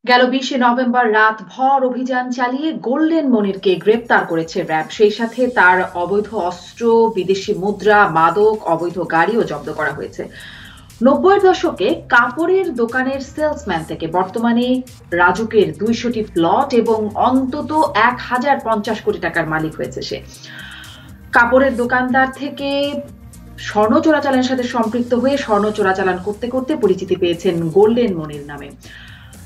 গেল 20শে নভেম্বর রাত ভর অভিযান চালিয়ে গোল্ডেন মনিরকে গ্রেপ্তার করেছে র্যাব। সেই সাথে তার অবৈধ অস্ত্র, বিদেশি মুদ্রা, মাদক, অবৈধ গাড়িও জব্দ করা হয়েছে। 90-এর দশকে কাপড়ের দোকানের সেলসম্যান থেকে বর্তমানে রাজুকের 200টি প্লট এবং অন্তত 1050 কোটি টাকার মালিক হয়েছে সে। কাপড়ের দোকানদার থেকে স্বর্ণ চোরাচালানের সাথে সম্পৃক্ত হয়ে স্বর্ণ চোরাচালান করতে করতে পরিচিতি পেয়েছেন গোল্ডেন মনির নামে।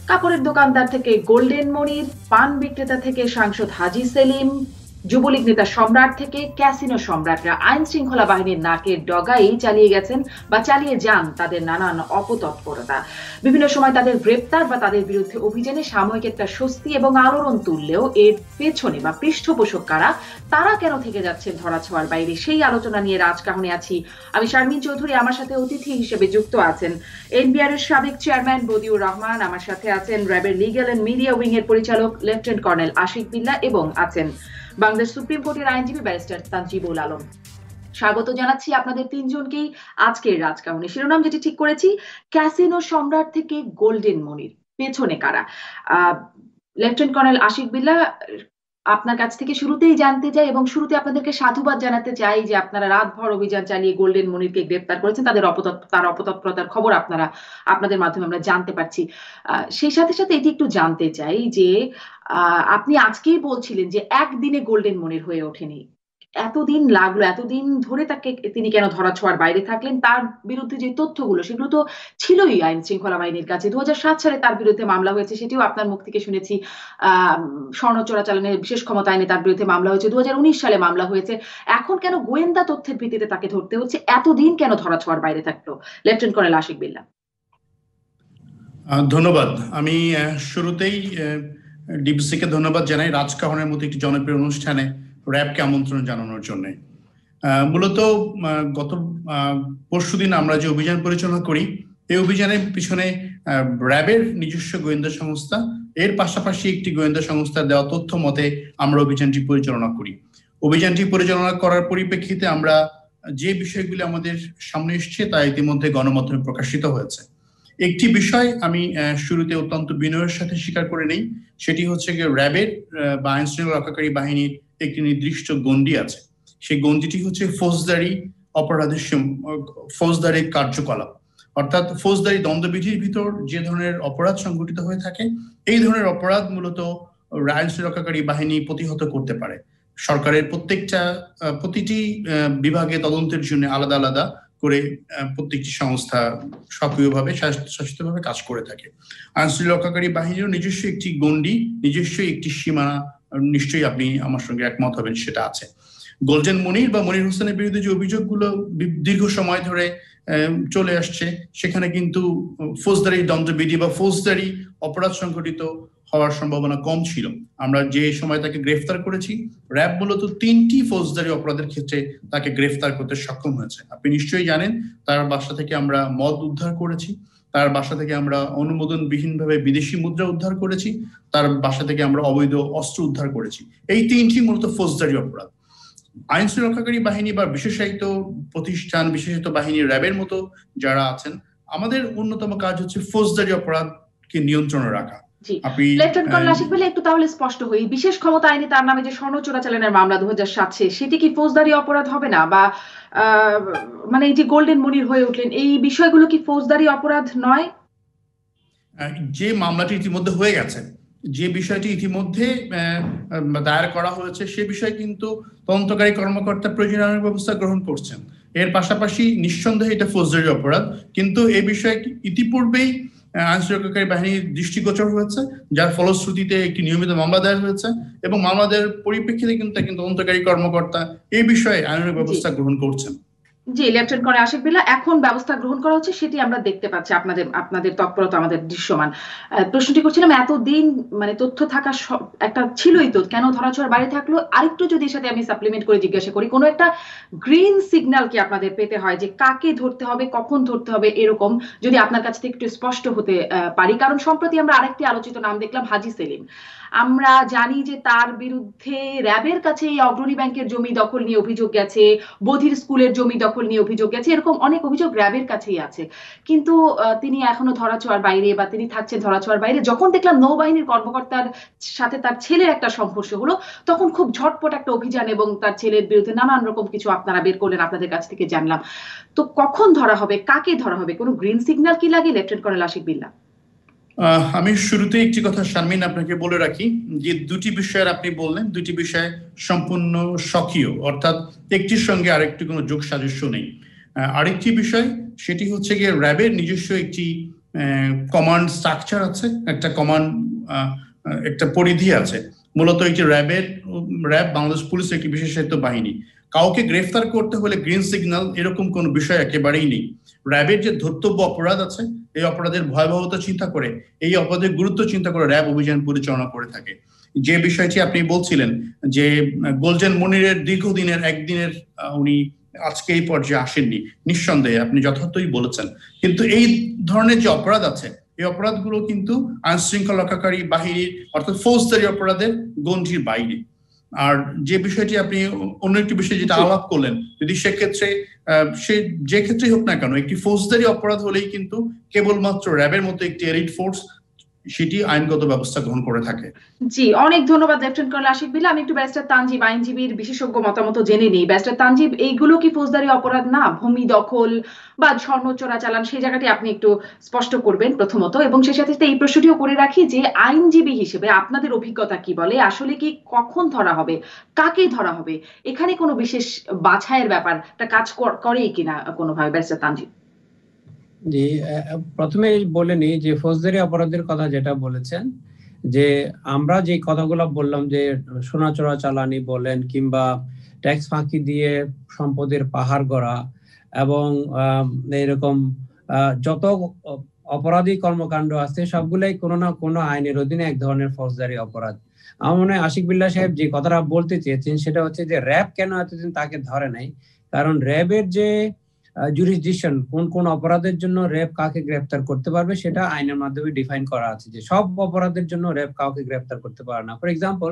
কাপড়ের দোকানদার থেকে গোল্ডেন মনির, পান বিক্রেতা থেকে সাংসদ হাজী সেলিম, যুবলীগ নেতা সম্রাট থেকে ক্যাসিনো সম্রাটরা আইন শৃঙ্খলা বাহিনীর নাকের ডগাই চালিয়ে গেছেন বা চালিয়ে যান তাদের নানান অপতৎপরতা। বিভিন্ন সময় তাদের গ্রেপ্তার বা তাদের বিরুদ্ধে অভিযানে সাময়িক একটা স্বস্তি এবং আলোড়ন তুললেও এর পেছনে বা পৃষ্ঠপোষক কারা, তারা কেন থেকে যাচ্ছেন ধরাছোঁয়ার বাইরে, সেই আলোচনা নিয়ে রাজকাহনে আছি আমি শারমিন চৌধুরী। আমার সাথে অতিথি হিসেবে যুক্ত আছেন এনবিআর এর সাবেক চেয়ারম্যান বদিউর রহমান, আমার সাথে আছেন র্যাবের লিগ্যাল এন্ড মিডিয়া উইং এর পরিচালক লেফটেন্যান্ট কর্নেল আশিক বিল্লাহ এবং আছেন বাংলাদেশ সুপ্রিম কোর্টের আইনজীবী ব্যারিস্টার তানজিবুল আলম। স্বাগত জানাচ্ছি আপনাদের তিনজনকেই আজকের রাজকাহনে। শিরোনাম যেটি ঠিক করেছি, ক্যাসিনো সম্রাট থেকে গোল্ডেন মনির, পেছনে কারা। লেফটেন্যান্ট কর্নেল আশিক বিল্লাহ, আপনার কাছ থেকে শুরুতেই জানতে চাই এবং শুরুতে আপনাদেরকে সাধুবাদ জানাতে চাই যে আপনারা রাতভর অভিযান চালিয়ে গোল্ডেন মনিরকে গ্রেপ্তার করেছেন। তার অপতৎপরতার খবর আপনাদের মাধ্যমে আমরা জানতে পারছি। সেই সাথে সাথে এটি একটু জানতে চাই যে আপনি আজকেই বলছিলেন যে একদিনে গোল্ডেন মনির হয়ে ওঠেনি, এতদিন লাগলো, এতদিন ধরে তিনি কেন ধরাছোঁয়ার বাইরে থাকলেন? তার বিরুদ্ধে যে তথ্যগুলো সেগুলো তো ছিলই আইন শৃঙ্খলা বাহিনীর কাছে। 2007 সালে তার বিরুদ্ধে মামলা হয়েছে, সেটিও আপনার মুখ থেকে শুনেছি। স্বর্ণ চোরাচালানের বিশেষ ক্ষমতা আইনে তার বিরুদ্ধে মামলা হয়েছে, 2019 সালে মামলা হয়েছে। এখন কেন গোয়েন্দা তথ্যের ভিত্তিতে তাকে ধরতে হচ্ছে? এতদিন কেন ধরাছোঁয়ার বাইরে থাকলো লেফটেন্যান্ট কর্নেল আশিক বিল্লাহ? ধন্যবাদ। আমি শুরুতেই ডিবিসিকে ধন্যবাদ জানাই রাজকাহনের মতো একটি জনপ্রিয় অনুষ্ঠানে র্যাবকে আমন্ত্রণ জানানোর জন্য। মূলত গত পরশুদিন আমরা যে অভিযান পরিচালনা করি, এই অভিযানের পিছনে র্যাবের নিজস্ব গোয়েন্দা সংস্থা, এর পাশাপাশি একটি গোয়েন্দা সংস্থার দেওয়া তথ্য মতে আমরা অভিযানটি পরিচালনা করি। অভিযানটি পরিচালনা করার পরিপ্রেক্ষিতে আমরা যে বিষয়গুলি আমাদের সামনে এসছে তা ইতিমধ্যে গণমাধ্যমে প্রকাশিত হয়েছে। একটি বিষয় আমি শুরুতে অত্যন্ত বিনয়ের সাথে স্বীকার করে নেই, সেটি হচ্ছে র্যাবের বা আইন শৃঙ্খলা রক্ষাকারী বাহিনীর একটি নির্দিষ্ট গণ্ডি আছে। সেই গণ্ডিটি হচ্ছে ফৌজদারি কার্যকলাপ, অর্থাৎ ফৌজদারি দ্বন্দ্ববিধির ভিতর যে ধরনের অপরাধ সংঘটিত হয়ে থাকে, এই ধরনের অপরাধ মূলত আইন শৃঙ্খলা রক্ষাকারী বাহিনী প্রতিহত করতে পারে। সরকারের প্রতিটি বিভাগে তদন্তের জন্য আলাদা আলাদা করে প্রত্যেকটি সংস্থা সক্রিয়ভাবে শাসিতভাবে কাজ করে থাকে। আইন শৃঙ্খলা রক্ষাকারী বাহিনীর নিজস্ব একটি গণ্ডি, নিজস্ব একটি সীমানা, নিশ্চয়ই আপনি আমার সঙ্গে একমত হবেন, সেটা আছে। গোল্ডেন মনির বা মনির হোসেনের বিরুদ্ধে যে অভিযোগগুলো দীর্ঘ সময় ধরে চলে আসছে, সেখানে কিন্তু ফৌজদারি দ্বন্দ্ববিধি বা ফৌজদারি অপরাধ সংঘটিত হওয়ার সম্ভাবনা কম ছিল। আমরা যে সময় তাকে গ্রেফতার করেছি, র্যাব মূলত 3টি ফৌজদারি অপরাধের ক্ষেত্রে তাকে গ্রেফতার করতে সক্ষম হয়েছে। আপনি নিশ্চয়ই জানেন, তার বাসা থেকে আমরা মদ উদ্ধার করেছি, তার বাসা থেকে আমরা অনুমোদনবিহীনভাবে বিদেশি মুদ্রা উদ্ধার করেছি, তার বাসা থেকে আমরা অবৈধ অস্ত্র উদ্ধার করেছি। এই 3টি মূলত ফৌজদারি অপরাধ। আইন শৃঙ্খলা রক্ষাকারী বাহিনী বা বিশেষায়িত প্রতিষ্ঠান, বিশেষায়িত বাহিনী র্যাবের মতো যারা আছেন, আমাদের অন্যতম কাজ হচ্ছে ফৌজদারি অপরাধকে নিয়ন্ত্রণে রাখা। লেফটেন্যান্ট কর্নেল আশিক বিল্লাহ, একটু তাহলে স্পষ্ট হই, বিশেষ ক্ষমতা আইনে তার নামে যে স্বর্ণ চোরাচালানের মামলা 2007, সেটি কি ফৌজদারি অপরাধ হবে না? বা মানে এই যে গোল্ডেন মনির হয়ে উঠলেন, এই বিষয়গুলো কি ফৌজদারি অপরাধ নয়? যে মামলাটি ইতিমধ্যে হয়ে গেছে, যে বিষয়টি ইতিমধ্যে দায়ের করা হয়েছে, সে বিষয়ে কিন্তু তদন্তকারী কর্মকর্তা প্রয়োজনীয় ব্যবস্থা গ্রহণ করছেন। এর পাশাপাশি নিঃসন্দেহে এটা ফৌজদারি অপরাধ, কিন্তু এ বিষয়ে ইতিপূর্বেই আইন শৃঙ্খলাকারী বাহিনীর দৃষ্টিগোচর হয়েছে, যার ফলশ্রুতিতে একটি নিয়মিত মামলা দায়ের হয়েছে এবং মামলা দায়ের পরিপ্রেক্ষিতে কিন্তু তদন্তকারী কর্মকর্তা এই বিষয়ে আইনের ব্যবস্থা গ্রহণ করছেন। জি, লেফটেন্যান্ট কর্নেল আশিক বিল্লাহ, এখন ব্যবস্থা গ্রহণ করা হচ্ছে, সেটি আমরা দেখতে পাচ্ছি, আপনাদের তৎপরতা আমাদের দৃশ্যমান। প্রশ্নটি করছিলাম, এতদিন মানে তথ্য থাকা একটা ছিলই, তো কেন ধরাছোঁয়ার বাইরে থাকলো? আরেকটু যদি এর সাথে আমি সাপ্লিমেন্ট করে জিজ্ঞাসা করি, কোনো একটা গ্রিন সিগন্যাল কি আপনাদের পেতে হয় যে কাকে ধরতে হবে, কখন ধরতে হবে, এরকম যদি আপনার কাছ থেকে একটু স্পষ্ট হতে পারি? কারণ সম্প্রতি আমরা আরেকটি আলোচিত নাম দেখলাম, হাজী সেলিম। আমরা জানি যে তার বিরুদ্ধে র্যাবের কাছে এই অগ্রণী ব্যাংকের জমি দখল নিয়ে অভিযোগ গেছে, বধির স্কুলের জমি দখল দখল নিয়ে অভিযোগ গেছে, এরকম অনেক অভিযোগ র্যাবের কাছেই আছে। কিন্তু তিনি এখনো ধরাছোঁয়ার বাইরে, বা তিনি থাকছেন ধরাছোঁয়ার বাইরে। যখন দেখলাম নৌবাহিনীর কর্মকর্তার সাথে তার ছেলের একটা সংঘর্ষ হলো, তখন খুব ঝটপট একটা অভিযান এবং তার ছেলের বিরুদ্ধে নানান রকম কিছু আপনারা বের করলেন, আপনাদের কাছ থেকে জানলাম। তো কখন ধরা হবে, কাকে ধরা হবে, কোনো গ্রিন সিগন্যাল কি লাগে লেফটেন্যান্ট কর্নেল আশিক বিল্লাহ? আমি শুরুতে একটি কথা শারমিন আপনাকে বলে রাখি, যে দুটি বিষয়ের আপনি বললেন, দুটি বিষয় সম্পূর্ণ স্বকীয়, অর্থাৎ একটির সঙ্গে আরেকটি কোনো যোগ সাদৃশ্য নেই। আরেকটি বিষয়, সেটি হচ্ছে গিয়ে র্যাবের নিজস্ব একটি কমান্ড স্ট্রাকচার আছে, একটা কমান্ড, একটা পরিধি আছে। মূলত একটি র্যাব বাংলাদেশ পুলিশ একটি বিশেষায়িত বাহিনী। কাউকে গ্রেফতার করতে হলে গ্রিন সিগন্যাল এরকম কোনো বিষয় একেবারেই নেই। র্যাবের যে ধর্তব্য অপরাধ আছে, এই অপরাধের ভয়াবহতা চিন্তা করে, এই অপরাধের গুরুত্ব চিন্তা করে র্যাব অভিযান পরিচালনা করে থাকে। যে বিষয়টি আপনি বলছিলেন যে গোলজেন মনিরের দীর্ঘদিনের একদিনের উনি আজকে এই পর্যায়ে আসেননি, নিঃসন্দেহে আপনি যথার্থই বলেছেন। কিন্তু এই ধরনের যে অপরাধ আছে, এই অপরাধগুলো কিন্তু আইন শৃঙ্খলা রক্ষাকারী বাহিনীর অর্থাৎ ফৌজদারি অপরাধের গণ্ডির বাইরে। আর যে বিষয়টি আপনি অন্য একটি বিষয় যেটা আলাপ করলেন, যদি সেক্ষেত্রে সে যে ক্ষেত্রেই হোক না কেন, একটি ফৌজদারি অপরাধ হলেই কিন্তু কেবলমাত্র র্যাবের মতো একটি এলিট ফোর্স সেটি আইনগত ব্যবস্থা গ্রহণ করে থাকে। জি, অনেক ধন্যবাদ লেফটেন্যান্ট কর্নেল আশিক বিল্লাহ। আমি একটু ব্যারিস্টার তানজিব, আইনজীবীর বিশেষজ্ঞ মতামত জেনে নিই। ব্যারিস্টার তানজিব, এইগুলো কি ফৌজদারি অপরাধ না? ভূমি দখল বা স্বর্ণ চোরাচালান, সেই জায়গাটি আপনি একটু স্পষ্ট করবেন প্রথমত, এবং সেই সাথে এই প্রশ্নটিও করে রাখি যে আইনজীবী হিসেবে আপনাদের অভিজ্ঞতা কি বলে, আসলে কি কখন ধরা হবে, কাকে ধরা হবে, এখানে কোনো বিশেষ বাছাইয়ের ব্যাপারটা কাজ করে কিনা কোনোভাবে? ব্যারিস্টার তানজিব। জি, প্রথমে বলে নিই যে ফৌজদারি অপরাধের কথা যেটা বলেছেন, যে আমরা যে কথাগুলো বললাম, যে সোনা চোরাচালানি বলেন কিংবা ট্যাক্স ফাঁকি দিয়ে সম্পদের পাহাড় গড়া এবং এরকম যত অপরাধী কর্মকাণ্ড আছে, সবগুলাই কোনো না কোনো আইনের অধীনে এক ধরনের ফৌজদারি অপরাধ। আমার মনে হয় আশিক বিল্লাহ সাহেব যে কথাটা বলতে চেয়েছেন সেটা হচ্ছে যে র্যাব কেন এতদিন তাকে ধরে নাই। কারণ র্যাবের যে জুরিসডিকশন, কোন কোন অপরাধের জন্য র্যাব কাকে গ্রেফতার করতে পারবে, সেটা আইনের মাধ্যমে ডিফাইন করা আছে, যে সব অপরাধের জন্য র্যাব কাউকে গ্রেফতার করতে পারে না। ফর এক্সাম্পল,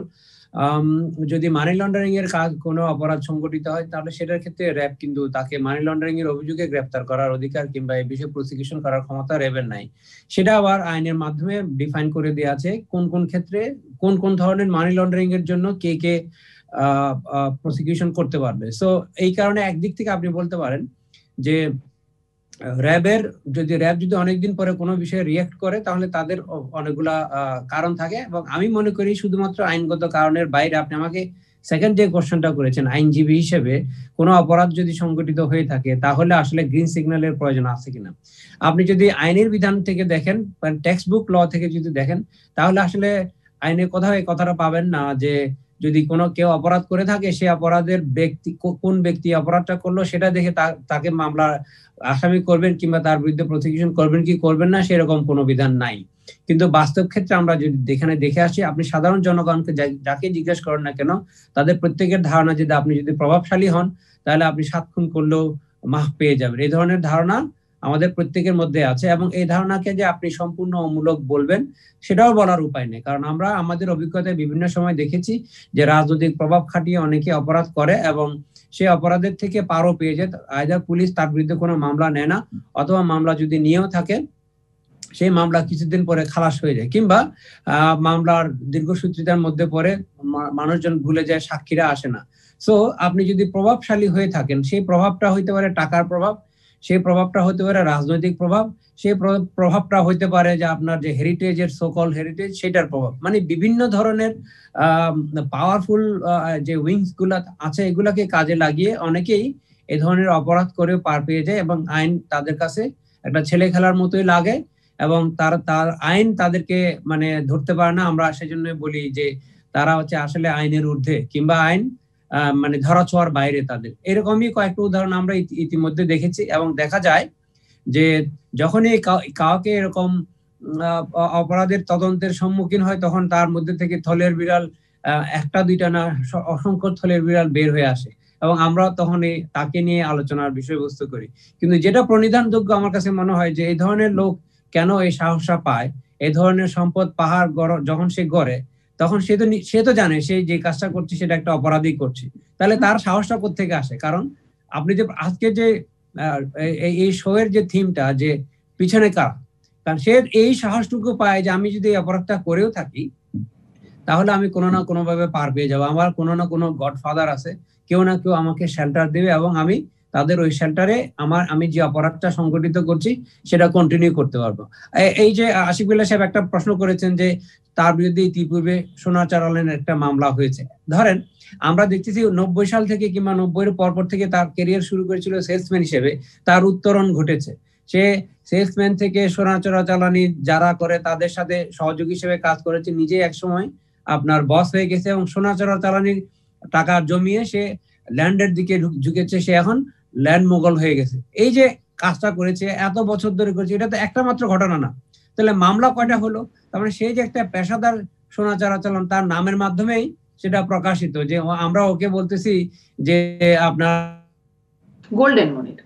যদি মানি লন্ডারিং এর কাজ কোনো অপরাধ সংগঠিত হয়, তাহলে সেটার ক্ষেত্রে র্যাব কিন্তু তাকে মানি লন্ডারিং এর অভিযোগে গ্রেফতার করার অধিকার কিংবা এই বিষয়ে প্রসিকিউশন করার ক্ষমতা র্যাবের নাই। সেটা আবার আইনের মাধ্যমে ডিফাইন করে দেওয়া আছে, কোন কোন ক্ষেত্রে কোন কোন ধরনের মানি লন্ডারিং এর জন্য কে কে প্রসিকিউশন করতে পারবে। সো এই কারণে একদিক থেকে আপনি বলতে পারেন যে র্যাব যদি অনেকদিন পরে কোনো বিষয়ে রিয়েক্ট করে, তাহলে তাদের অনেকগুলা কারণ থাকে, এবং আমি মনে করি শুধুমাত্র আইনগত কারণের বাইরে, আপনি আমাকে সেকেন্ড যে কোশ্চেনটা করেছেন, আইনজীবী হিসেবে কোনো অপরাধ যদি সংগঠিত হয়ে থাকে, তাহলে আসলে গ্রিন সিগন্যালের প্রয়োজন আছে কিনা। আপনি যদি আইনের বিধান থেকে দেখেন, টেক্সট বুক ল থেকে যদি দেখেন, তাহলে আসলে আইনের কোথাও এই কথাটা পাবেন না যে যদি কোনো কেউ অপরাধ করে থাকে, সে অপরাধের ব্যক্তি, কোন ব্যক্তি অপরাধটা করলো সেটা দেখে তাকে মামলা আসামি করবেন কিংবা তার বিরুদ্ধে প্রসিকিউশন করবেন কি করবেন না, সেরকম কোনো বিধান নাই। কিন্তু বাস্তব ক্ষেত্রে আমরা যদি এখানে দেখে আসি, আপনি সাধারণ জনগণকে যাকে জিজ্ঞেস করেন না কেন, তাদের প্রত্যেকের ধারণা যে আপনি যদি প্রভাবশালী হন, তাহলে আপনি 7 খুন করলেও মাফ পেয়ে যাবেন। এই ধরনের ধারণা আমাদের প্রত্যেকের মধ্যে আছে, এবং এই ধারণাকে যে আপনি সম্পূর্ণ অমূলক বলবেন, সেটাও বলার উপায় নেই। কারণ আমরা আমাদের অভিজ্ঞতায় বিভিন্ন সময় দেখেছি যে রাজনৈতিক প্রভাব খাটিয়ে অনেকে অপরাধ করে, এবং সেই অপরাধের থেকে পারও পেয়ে যায়। আইদার পুলিশ তার বিরুদ্ধে কোনো মামলা নেয় না, অথবা মামলা যদি নিয়েও থাকে, সেই মামলা কিছুদিন পরে খালাস হয়ে যায়, কিংবা মামলার দীর্ঘসূত্রিতার মধ্যে পরে মানুষজন ভুলে যায়, সাক্ষীরা আসে না। সো আপনি যদি প্রভাবশালী হয়ে থাকেন, সেই প্রভাবটা হইতে পারে টাকার প্রভাব, সেই প্রভাবটা হতে পারে রাজনৈতিক প্রভাব, সেই প্রভাবটা হইতে পারে যে আপনার যে হেরিটেজের সোকল হেরিটেজ, সেটার প্রভাব। মানে বিভিন্ন ধরনের পাওয়ারফুল যে উইংস গুলা আছে, এগুলাকে কাজে লাগিয়ে অনেকেই এই ধরনের অপরাধ করে পার পেয়ে যায়, এবং আইন তাদের কাছে একটা ছেলে খেলার মতোই লাগে, এবং তার আইন তাদেরকে মানে ধরতে পারে না। আমরা সেজন্য বলি যে তারা হচ্ছে আসলে আইনের ঊর্ধ্বে, কিংবা আইন মানে ধরাছোঁয়ার বাইরে তাদের। এরকমই কয়েকটা উদাহরণ আমরা ইতিমধ্যে দেখেছি, এবং দেখা যায় যে যখনই কাউকে এরকম অপরাধের তদন্তের সম্মুখীন হয়, তখন তার মধ্যে থেকে থলের বিড়াল একটা দুইটা না, অসংখ্য থলের বিড়াল বের হয়ে আসে, এবং আমরা তখন তাকে নিয়ে আলোচনার বিষয়বস্তু করি। কিন্তু যেটা প্রণিধানযোগ্য আমার কাছে মনে হয় যে এই ধরনের লোক কেন এই সাহসটা পায়, এই ধরনের সম্পদ পাহাড় যখন সে গড়ে, তখন সে তো জানে সে যে কাজটা করছে সেটা একটা অপরাধী করছে, তাহলে তার সাহসটা কোত্থেকে আসে? কারণ আপনি যে আজকে যে এই শো এর যে থিমটা যে পিছনে কারণ সে এই সাহসটুকু পায় যে আমি যদি অপরাধটা করেও থাকি তাহলে আমি কোনো না কোনো ভাবে পার পেয়ে যাবো, আমার কোনো না কোনো গডফাদার আছে, কেউ না কেউ আমাকে শেল্টার দেবে এবং আমি তাদের ওই শেল্টারে আমি যে অপরাধটা সংগঠিত করছি সেটা কন্টিনিউ করতে পারবো। এই যে আশিক বিল্লাহ সাহেব একটা প্রশ্ন করেছেন যে তার বিরুদ্ধে ইতিপূর্বে সোনা চালানের একটা মামলা হয়েছে। ধরেন আমরা দেখতেছি 90 সাল থেকে কিংবা 90-এর পরপর থেকে তার ক্যারিয়ার শুরু করেছিল সেলসম্যান হিসেবে, তার উত্তরণ ঘটেছে। সে সেলসম্যান থেকে সোনা চোরাচালানি যারা করে তাদের সাথে সহযোগী হিসেবে কাজ করেছে, নিজে একসময় আপনার বস হয়ে গেছে এবং সোনা চোরাচালানির টাকা জমিয়ে সে ল্যান্ডের দিকে ঝুঁকেছে, সে এখন ল্যান্ড মোগল হয়ে গেছে। এই যে কাজটা করেছে এত বছর ধরে করেছে, এটা তো একটা মাত্র ঘটনা না, তাহলে মামলা কয়টা হলো? তার মানে সেই যে একটা পেশাদার সোনা চোরাচালান তার নামের মাধ্যমেই সেটা প্রকাশিত, যে আমরা ওকে বলতেছি যে আপনার গোল্ডেন মনির।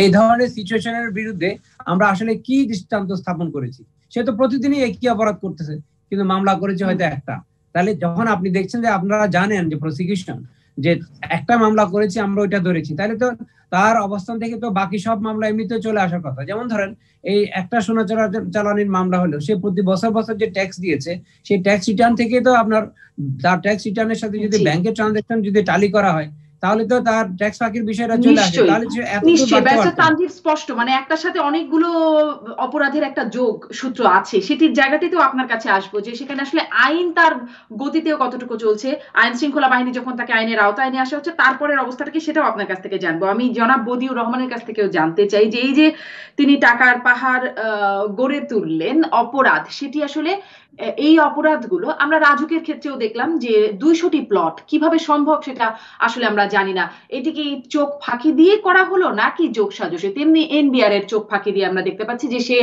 এই ধরনের সিচুয়েশনের বিরুদ্ধে আমরা আসলে কি দৃষ্টান্ত স্থাপন করেছি? সে তো প্রতিদিনই একই অপরাধ করতেছে কিন্তু মামলা করেছে হয়তো একটা। তাহলে যখন আপনি দেখছেন যে আপনারা জানেন যে প্রসিকিউশন যে একটা মামলা করেছি আমরা ওইটা ধরেছি, তাহলে তো তার অবস্থান থেকে তো বাকি সব মামলা এমনিতে চলে আসার কথা। যেমন ধরেন এই একটা সোনা চালানির মামলা হলো, সে প্রতি বছর বছর যে ট্যাক্স দিয়েছে সেই ট্যাক্স রিটার্ন থেকে তো আপনার তার ট্যাক্স রিটার্নের সাথে যদি ব্যাংকের ট্রানজাকশন যদি টালি করা হয় তাহলে তো তার ট্যাক্স ফাঁকির বিষয়টা চলে আসে। তাহলে তানভীর স্পষ্ট মানে একটার সাথে অনেকগুলো অপরাধের একটা যোগ সূত্র আছে, সেটির জায়গাটিতেও আপনার কাছে আসবো যে সেখানে আসলে আইন তার গতিতেও কতটুকু চলছে, আইন শৃঙ্খলা বাহিনী যখন তাকে আইনের আওতায় নিয়ে আসা হচ্ছে তারপরের অবস্থাটা কি সেটাও আপনার কাছ থেকে জানবো। আমি জনাব বদিউর রহমানের কাছ থেকেও জানতে চাই যে এই যে তিনি টাকার পাহাড় গড়ে তুললেন অপরাধ, সেটি আসলে এই অপরাধগুলো আমরা রাজুকের ক্ষেত্রেও দেখলাম যে 200টি প্লট, কিভাবে সম্ভব সেটা আসলে আমরা জানি না। এটি কি চোখ ফাঁকি দিয়ে করা হলো নাকি যোগ সাজসে? তেমনি এনবিআর এর চোখ ফাঁকি দিয়ে আমরা দেখতে পাচ্ছি যে সে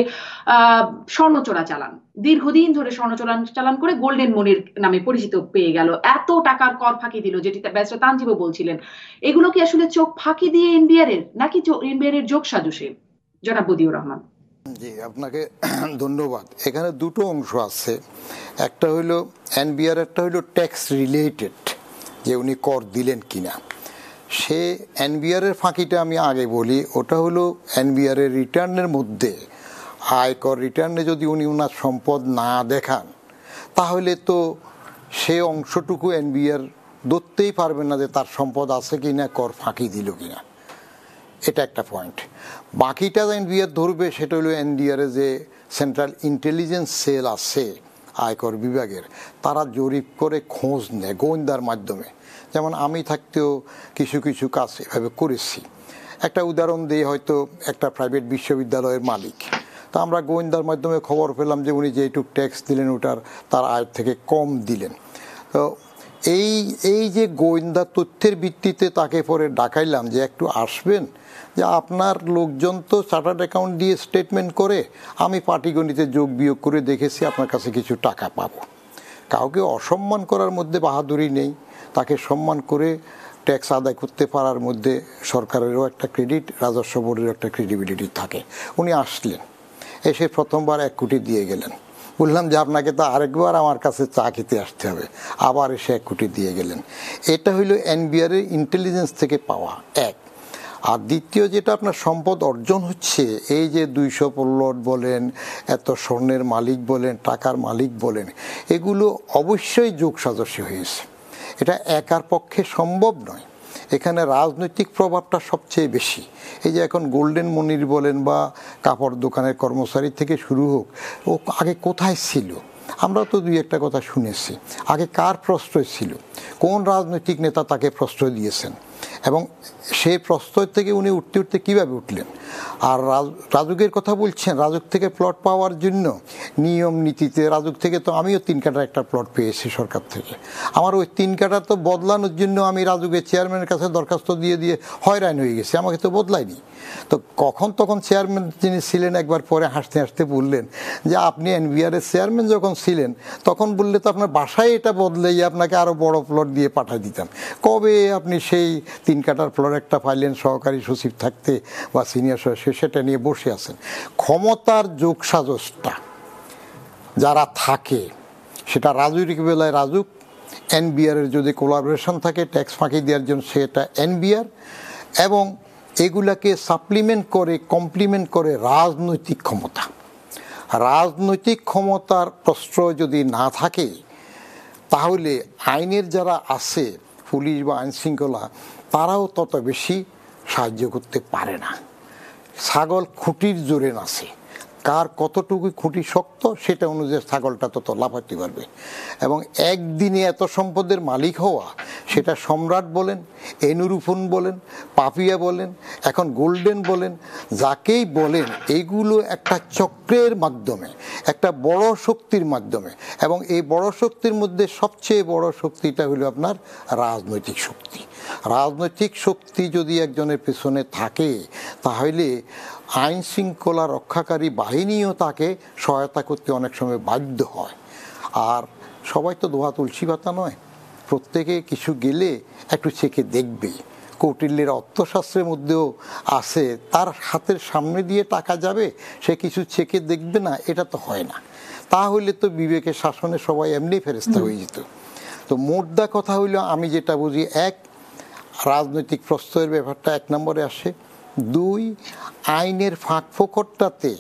স্বর্ণ চোরাচালান, দীর্ঘদিন ধরে স্বর্ণ চোরাচালান করে গোল্ডেন মনির নামে পরিচিত পেয়ে গেল, এত টাকার কর ফাঁকি দিল যেটি ব্যারিস্টার তানজিবও বলছিলেন। এগুলো কি আসলে চোখ ফাঁকি দিয়ে এনবিআর এর নাকি এনবিআর এর যোগ সাজসে? জনাব বদিউর রহমান। জি, আপনাকে ধন্যবাদ। এখানে দুটো অংশ আছে, একটা হইলো এনবিআর, একটা হইলো ট্যাক্স রিলেটেড, যে উনি কর দিলেন কিনা। সে এনবিআর এর ফাঁকিটা আমি আগে বলি, ওটা হলো এনবিআর এর রিটার্নের মধ্যে আয়কর রিটার্নে যদি উনি ওনার সম্পদ না দেখান তাহলে তো সে অংশটুকু এনবিআর ধরতেই পারবে না যে তার সম্পদ আছে কিনা, কর ফাঁকি দিল কিনা। এটা একটা পয়েন্ট। বাকিটা এনবিআর ধরবে সেটা হলো এনডিআর এ যে সেন্ট্রাল ইন্টেলিজেন্স সেল আছে আয়কর বিভাগের, তারা জরিপ করে খোঁজ নেয় গোয়েন্দার মাধ্যমে। যেমন আমি থাকতেও কিছু কিছু কাজ এভাবে করেছি। একটা উদাহরণ দিয়ে, হয়তো একটা প্রাইভেট বিশ্ববিদ্যালয়ের মালিক, তা আমরা গোয়েন্দার মাধ্যমে খবর পেলাম যে উনি যেটুক ট্যাক্স দিলেন ওটার তার আয়ের থেকে কম দিলেন। তো এই যে গোয়েন্দা তথ্যের ভিত্তিতে তাকে পরে ডাকাইলাম যে একটু আসবেন, যে আপনার লোকজন তো চার্টার্ড অ্যাকাউন্ট দিয়ে স্টেটমেন্ট করে, আমি পাটিগণিতে যোগ বিয়োগ করে দেখেছি আপনার কাছে কিছু টাকা পাবো। কাউকে অসম্মান করার মধ্যে বাহাদুরি নেই, তাকে সম্মান করে ট্যাক্স আদায় করতে পারার মধ্যে সরকারেরও একটা ক্রেডিট, রাজস্ব বোর্ডেরও একটা ক্রেডিবিলিটি থাকে। উনি আসলেন, এসে প্রথমবার 1 কোটি দিয়ে গেলেন। বললাম যে আপনাকে তো আরেকবার আমার কাছে চা খেতে আসতে হবে, আবার এসে 1 কোটি দিয়ে গেলেন। এটা হইল এনবিআর এর ইন্টেলিজেন্স থেকে পাওয়া এক। আর দ্বিতীয় যেটা আপনার সম্পদ অর্জন হচ্ছে, এই যে 200 প্লট বলেন, এত স্বর্ণের মালিক বলেন, টাকার মালিক বলেন, এগুলো অবশ্যই যোগ সাজসে হয়েছে। এটা একার পক্ষে সম্ভব নয়। এখানে রাজনৈতিক প্রভাবটা সবচেয়ে বেশি। এই যে এখন গোল্ডেন মনির বলেন বা কাপড় দোকানের কর্মচারী থেকে শুরু হোক, ও আগে কোথায় ছিল? আমরা তো 2-1টা কথা শুনেছি। আগে কার প্রশ্রয় ছিল? কোন রাজনৈতিক নেতা তাকে প্রশ্রয় দিয়েছেন? এবং সেই প্রশ্রয় থেকে উনি উঠতে উঠতে কীভাবে উঠলেন? আর রাজুকের কথা বলছেন, রাজুক থেকে প্লট পাওয়ার জন্য নিয়ম নীতিতে, রাজুক থেকে তো আমিও 3 কাঠার একটা প্লট পেয়েছি সরকার থেকে। আমার ওই 3 কাঠা তো বদলানোর জন্য আমি রাজুকের চেয়ারম্যানের কাছে দরখাস্ত দিয়ে হয়রান হয়ে গেছি, আমাকে তো বদলায়নি। তো তখন চেয়ারম্যান যিনি ছিলেন একবার পরে হাসতে হাসতে বললেন যে আপনি এনবিআর এর চেয়ারম্যান যখন ছিলেন তখন বললে তো আপনার বাসায় এটা বদলেই আপনাকে আরও বড় প্লট দিয়ে পাঠিয়ে দিতাম। কবে আপনি সেই 3 কাঠার প্লট একটা পাইলেন সহকারী সচিব থাকতে বা সিনিয়র সচিব, সেটা নিয়ে বসে আছেন? ক্ষমতার যোগ সাজসটা যারা থাকে, সেটা রাজুকের বেলায় রাজুক, এনবিআর এর যদি কোলাবোরেশন থাকে ট্যাক্স ফাঁকি দেওয়ার জন্য, সেটা এনবিআর, এবং এগুলাকে সাপ্লিমেন্ট করে কমপ্লিমেন্ট করে রাজনৈতিক ক্ষমতা। রাজনৈতিক ক্ষমতার প্রশ্রয় যদি না থাকে, তাহলে আইনের যারা আছে, পুলিশ বা আইন শৃঙ্খলা, তারাও তত বেশি সাহায্য করতে পারে না। ছাগল খুঁটির জোরে নাচে, কার কতটুকু খুঁটি শক্ত সেটা অনুযায়ী ছাগলটা তত লাফাতে পারবে। এবং একদিনে এত সম্পদের মালিক হওয়া, সেটা সম্রাট বলেন, এনুরুফোন বলেন, পাপিয়া বলেন, এখন গোল্ডেন বলেন, যাকেই বলেন, এইগুলো একটা চক্রের মাধ্যমে, একটা বড় শক্তির মাধ্যমে। এবং এই বড় শক্তির মধ্যে সবচেয়ে বড় শক্তিটা হলো আপনার রাজনৈতিক শক্তি। রাজনৈতিক শক্তি যদি একজনের পেছনে থাকে, তাহলে আইন শৃঙ্খলা রক্ষাকারী বাহিনীও তাকে সহায়তা করতে অনেক সময় বাধ্য হয়। আর সবাই তো দোয়া তুলসী পাতা নয়, প্রত্যেকে কিছু গেলে একটু চেকে দেখবে। কৌটিল্যের অর্থশাস্ত্রের মধ্যেও আছে, তার হাতের সামনে দিয়ে টাকা যাবে, সে কিছু চেকে দেখবে না, এটা তো হয় না। তাহলে তো বিবেকের শাসনে সবাই এমনি ফেরেস্তা হয়ে যেত। তো মোদ্দা কথা হইল, আমি যেটা বুঝি, এক, রাজনৈতিক প্রশ্রয়ের ব্যাপারটা এক নম্বরে আসে। দুই, আইনের ফাঁক ফোকরটাতে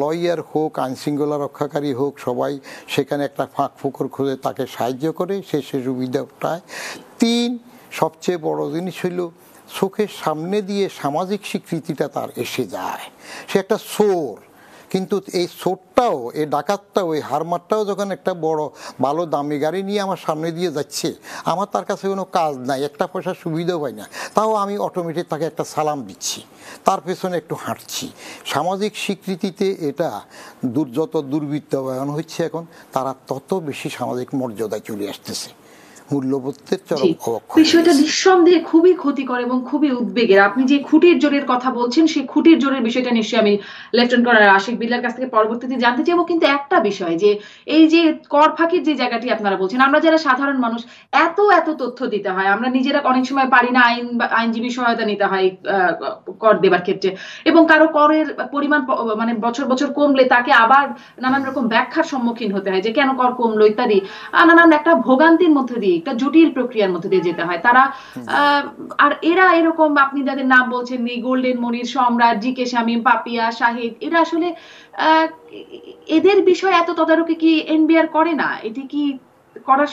লয়ার হোক, আইনশৃঙ্খলা রক্ষাকারী হোক, সবাই সেখানে একটা ফাঁক ফোকর খুঁজে তাকে সাহায্য করে, সে সুবিধা উঠায়। তিন, সবচেয়ে বড় জিনিস হইল, চোখের সামনে দিয়ে সামাজিক স্বীকৃতিটা তার এসে যায়। সে একটা চোর, কিন্তু এই চোরটাও, এই ডাকাতটাও, এই হারমারটাও যখন একটা বড় ভালো দামি গাড়ি নিয়ে আমার সামনে দিয়ে যাচ্ছে, আমার তার কাছে কোনো কাজ নাই, একটা পয়সার সুবিধাও পাই না, তাও আমি অটোমেটিক তাকে একটা সালাম দিচ্ছি, তার পেছনে একটু হাঁটছি। সামাজিক স্বীকৃতিতে এটা যত দুর্বৃত্তায়ন হচ্ছে এখন, তারা তত বেশি সামাজিক মর্যাদায় চলে আসতেছে। মূল্যবোধের চরম অবক্ষয়। বিষয়টা নিঃসন্দেহে খুবই ক্ষতিকর এবং খুবই উদ্বেগের। আপনি যে খুঁটির জোরের কথা বলছেন, সেই খুঁটির জোরের বিষয়টা নিশ্চয়ই আমি লেফটেন্যান্ট কর্নেল আশিক বিল্লাহর কাছ থেকে পরবর্তীতে জানতে চাইবো। কিন্তু একটা বিষয়, যে এই যে কর ফাঁকির যে জায়গাটি আপনারা বলছেন, আমরা যারা সাধারণ মানুষ, এত এত তথ্য দিতে হয়, আমরা নিজেরা অনেক সময় পারি না, আইনজীবী সহায়তা নিতে হয় কর দেবার ক্ষেত্রে, এবং কারো করের পরিমাণ মানে বছর বছর কমলে তাকে আবার নানান রকম ব্যাখ্যার সম্মুখীন হতে হয়, যে কেন কর কমলো ইত্যাদি, নানান একটা ভোগান্তির মধ্যে দিয়ে, একটা জটিল প্রক্রিয়ার মধ্যে দিয়ে যেতে হয় তারা। আর এরা এরকম, আপনি যাদের নাম বলছেন, গোল্ডেন মনির, সম্রাট, জি কে শামীম, পাপিয়া, শাহিদ, এরা আসলে এদের বিষয়ে এত তদারকি কি এনবিআর করে না? এটি কি করার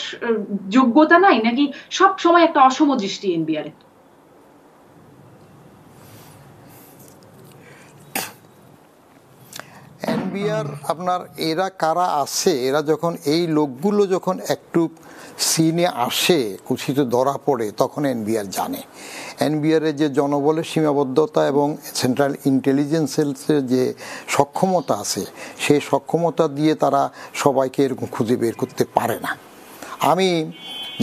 যোগ্যতা নাই, নাকি সব সময় একটা অসম দৃষ্টি এনবিআর? এনবিআর আপনার এরা কারা আছে, এরা যখন এই লোকগুলো যখন একটু সিনে আসে, কুচিত ধরা পড়ে, তখন এনবিআর জানে। এনবিআরের যে জনবলের সীমাবদ্ধতা এবং সেন্ট্রাল ইন্টেলিজেন্সের যে সক্ষমতা আছে, সেই সক্ষমতা দিয়ে তারা সবাইকে এরকম খুঁজে বের করতে পারে না। আমি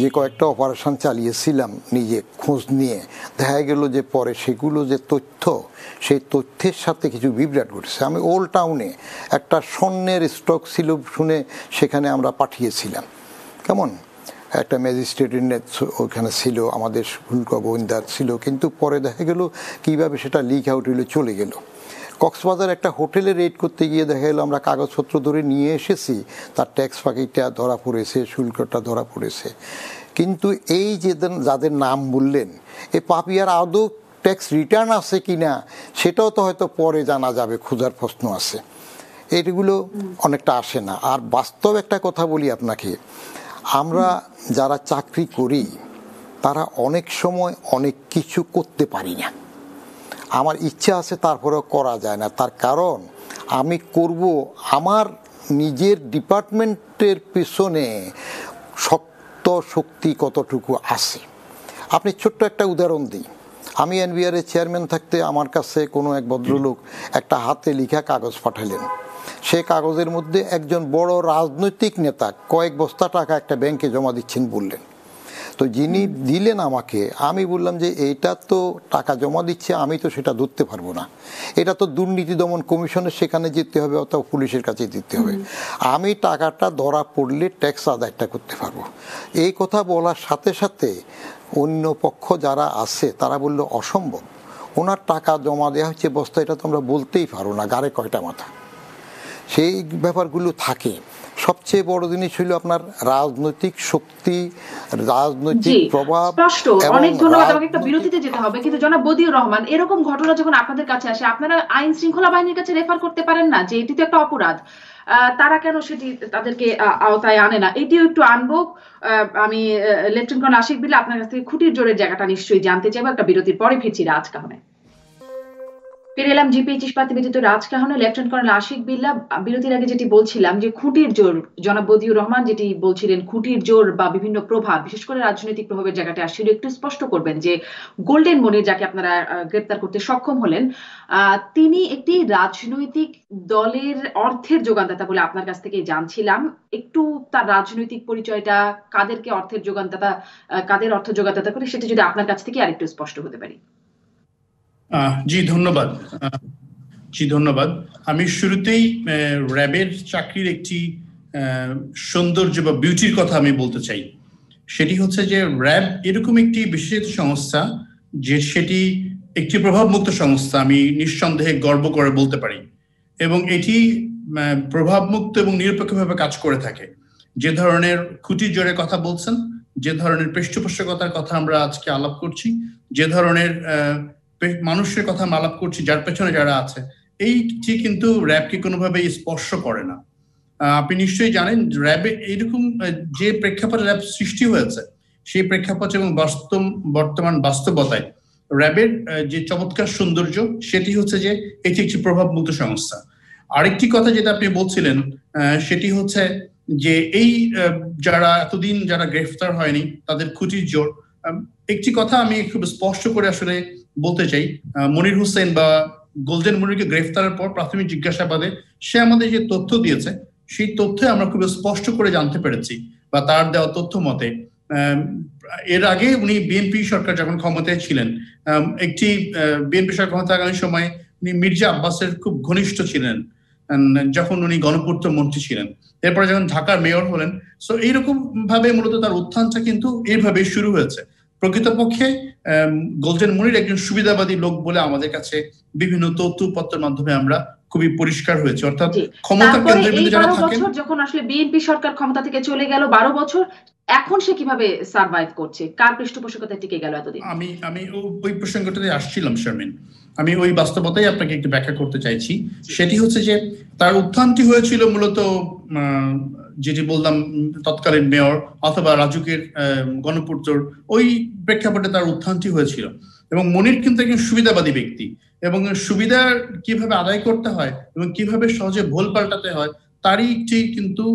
যে কয়েকটা অপারেশন চালিয়েছিলাম নিজে খোঁজ নিয়ে, দেখা গেল যে পরে সেগুলো যে তথ্য, সেই তথ্যের সাথে কিছু বিভ্রাট ঘটেছে। আমি ওল্ড টাউনে একটা স্বর্ণের স্টক ছিল শুনে সেখানে আমরা পাঠিয়েছিলাম, কেমন একটা ম্যাজিস্ট্রেটের ওখানে ছিল, আমাদের শুল্ক গোয়েন্দার ছিল, কিন্তু পরে দেখা গেল কীভাবে সেটা লিক আউট হইলে চলে গেল। কক্সবাজার একটা হোটেলে রেড করতে গিয়ে দেখা গেলো আমরা কাগজপত্র ধরে নিয়ে এসেছি, তার ট্যাক্স ফাঁকিটা ধরা পড়েছে, শুল্কটা ধরা পড়েছে। কিন্তু এই যে যাদের নাম বললেন, এই পাপিয়ার আদৌ ট্যাক্স রিটার্ন আছে কিনা সেটাও তো হয়তো পরে জানা যাবে, খোঁজার প্রশ্ন আছে। এইগুলো অনেকটা আসে না। আর বাস্তব একটা কথা বলি আপনাকে, আমরা যারা চাকরি করি তারা অনেক সময় অনেক কিছু করতে পারি না। আমার ইচ্ছা আছে, তারপরেও করা যায় না। তার কারণ আমি করব, আমার নিজের ডিপার্টমেন্টের পেছনে শক্ত শক্তি কতটুকু আছে। আপনি ছোট্ট একটা উদাহরণ দিই। আমি এনবিআরের চেয়ারম্যান থাকতে আমার কাছে কোনো এক ভদ্রলোক একটা হাতে লেখা কাগজ পাঠালেন। সে কাগজের মধ্যে একজন বড় রাজনৈতিক নেতা কয়েক বস্তা টাকা একটা ব্যাংকে জমা দিচ্ছেন বললেন। তো যিনি দিলেন আমাকে, আমি বললাম যে এইটা তো টাকা জমা দিচ্ছে, আমি তো সেটা ধরতে পারবো না, এটা তো দুর্নীতি দমন কমিশনের সেখানে যেতে হবে অথবা পুলিশের কাছে দিতে হবে, আমি টাকাটা ধরা পড়লে ট্যাক্স আদায়টা করতে পারবো। এই কথা বলার সাথে সাথে অন্য পক্ষ যারা আছে তারা বললো অসম্ভব, ওনার টাকা জমা দেওয়া হচ্ছে বস্তা, এটা তো আমরা বলতেই পারো না, গাড়ে কয়টা মাথা। সেই ব্যাপারগুলো থাকে। সবচেয়ে বড় জিনিস হলো আপনার রাজনৈতিক শক্তি, রাজনৈতিক প্রভাব। স্পষ্ট। অনেক ধন্যবাদ। আমাকে একটা বিরতিতে যেতে হবে, কিন্তু জনাব বদিউর রহমান, এরকম ঘটনা যখন আপনাদের কাছে আসে আপনারা আইন শৃঙ্খলা বাহিনীর কাছে রেফার করতে পারেন না যে এটি তো একটা অপরাধ, তারা কেন সেটি তাদেরকে আওতায় আনে না? এটিও একটু আনবো। আমি লেফটেন্যান্ট কর্নেল আশিক বিল্লাহ আপনার কাছ থেকে খুঁটির জোরের জায়গাটা নিশ্চয়ই জানতে চাইবো। একটা বিরতির পরে ফিরছি রাজকাহনে। ফিরে এলাম জিপি ইস্পাতে ব্যতীত রাজকাহনে। লেফটেন্যান্ট কর্নেল আশিক বিল্লাহ, বিরতির আগে যেটি বলছিলাম যে খুঁটির জোর, জনাব বদিউর রহমান যেটি বলছিলেন খুঁটির জোর বা বিভিন্ন প্রভাব, বিশেষ করে রাজনৈতিক প্রভাবের জায়গাটা আসছিল, একটু স্পষ্ট করবেন যে গোল্ডেন মনির যাকে আপনারা গ্রেপ্তার করতে সক্ষম হলেন, তিনি একটি রাজনৈতিক দলের অর্থের যোগানদাতা বলে আপনার কাছ থেকে জানছিলাম। একটু তার রাজনৈতিক পরিচয়টা, কাদেরকে অর্থের যোগানদাতা, কাদের অর্থ যোগানদাতা করে, সেটা যদি আপনার কাছ থেকে আরেকটু স্পষ্ট হতে পারি। জি ধন্যবাদ। আমি শুরুতেই র্যাবের চাকরির একটি সৌন্দর্য বা বিউটির কথা আমি বলতে চাই। সেটি হচ্ছে যে র্যাব এরকম একটি বিশেষ সংস্থা যে সেটি একটি প্রভাবমুক্ত সংস্থা, আমি নিঃসন্দেহে গর্ব করে বলতে পারি, এবং এটি প্রভাবমুক্ত এবং নিরপেক্ষভাবে কাজ করে থাকে। যে ধরনের খুঁটির জোরে কথা বলছেন, যে ধরনের পৃষ্ঠপোষকতার কথা আমরা আজকে আলাপ করছি, যে ধরনের মানুষের কথা আমি আলাপ করছি যার পেছনে যারা আছে, এইটি কিন্তু র্যাবকে কোনোভাবে স্পর্শ করে না। আপনি নিশ্চয়ই জানেন র্যাবে এইরকম যে প্রেক্ষাপটে র্যাব সৃষ্টি হয়েছে, সেই প্রেক্ষাপট এবং বর্তমান বাস্তবতায় র্যাবের যে চমৎকার সৌন্দর্য সেটি হচ্ছে যে এটি একটি প্রভাবমুক্ত সংস্থা। আরেকটি কথা যেটা আপনি বলছিলেন সেটি হচ্ছে যে এই যারা এতদিন যারা গ্রেফতার হয়নি তাদের খুঁটির জোর, একটি কথা আমি খুব স্পষ্ট করে আসলে বলতে চাই। মনির হোসেন বা গোল্ডেন মনিরকে গ্রেফতারের পর প্রাথমিক জিজ্ঞাসাবাদে সে আমাদের যে তথ্য দিয়েছে, সেই তথ্যে আমরা খুব স্পষ্ট করে জানতে পেরেছি, বা তার দেওয়া তথ্য মতে এর আগে উনি বিএনপি সরকার যখন ক্ষমতায় ছিলেন, একটি বিএনপি সরকার ক্ষমতাকালীন সময়ে উনি মির্জা আব্বাসের খুব ঘনিষ্ঠ ছিলেন যখন উনি গণপূর্ত মন্ত্রী ছিলেন। এরপরে যখন ঢাকার মেয়র হলেন, সো এইরকম ভাবে মূলত তার উত্থানটা কিন্তু এইভাবে শুরু হয়েছে। প্রকৃতপক্ষে গোল্ডেন মনির একজন সুবিধাবাদী লোক বলে আমাদের কাছে বিভিন্ন তথ্যপত্রের মাধ্যমে আমরা খুবই পরিষ্কার হয়েছে। অর্থাৎ ক্ষমতা কেন্দ্রের মধ্যে যারা থাকেন, যখন আসলে বিএনপি সরকার ক্ষমতা থেকে চলে গেল 12 বছর, এখন সে কিভাবে সার্ভাইভ করছে, কার পৃষ্ঠপোষকতায় টিকে গেল এতদিন? আমি ওই প্রসঙ্গটাতে আসছিলাম শারমিন। আমি ওই বাস্তবতাই আপনাকে একটু ব্যাখ্যা করতে চাইছি। সেটি হচ্ছে যে তার উত্থানটি হয়েছিল মূলত যেটি বললাম তৎকালীন মেয়র অথবা রাজুকের গণপূর্তর ওই প্রেক্ষাপটে তার উত্থানটি হয়েছিল। এবং মনির কিন্তু একজন সুবিধাবাদী ব্যক্তি, এবং সুবিধা কিভাবে আদায় করতে হয় এবং কিভাবে সহজে ভুল পাল্টাতে হয় তারই একটি কিন্তু